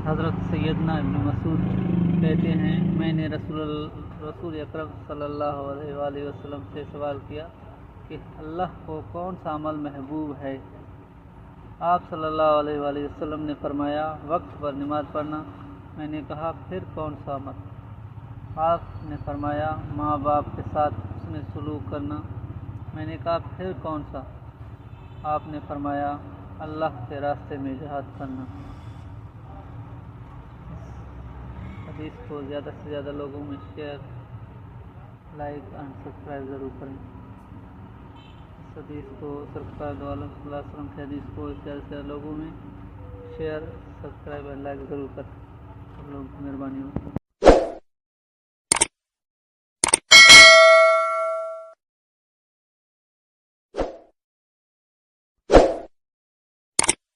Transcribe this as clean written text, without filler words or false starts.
حضرت سیدنا ابن مسعود کہتے ہیں میں نے رسول اکرم صلی اللہ علیہ وآلہ وسلم سے سوال کیا کہ اللہ کو کون سا عمل محبوب ہے؟ آپ صلی اللہ علیہ وآلہ وسلم نے فرمایا وقت پر نماز پڑھنا۔ میں نے کہا پھر کون سا عمل؟ آپ نے فرمایا ماں باپ کے ساتھ حسن سلوک کرنا۔ میں نے کہا پھر کون سا؟ آپ نے فرمایا اللہ کے راستے میں جہاد کرنا۔ حدیث کو زیادہ سے زیادہ لوگوں میں شیئر، لائک اینڈ سبسکرائب ضرور کریں۔ اس حدیث کو سرکار دو عالم صلی اللہ علیہ وسلم کی حدیث کو زیادہ سے زیادہ لوگوں میں شیئر، سبسکرائب اور لائک ضرور کریں۔ سب لوگوں کی مہربانی ہو۔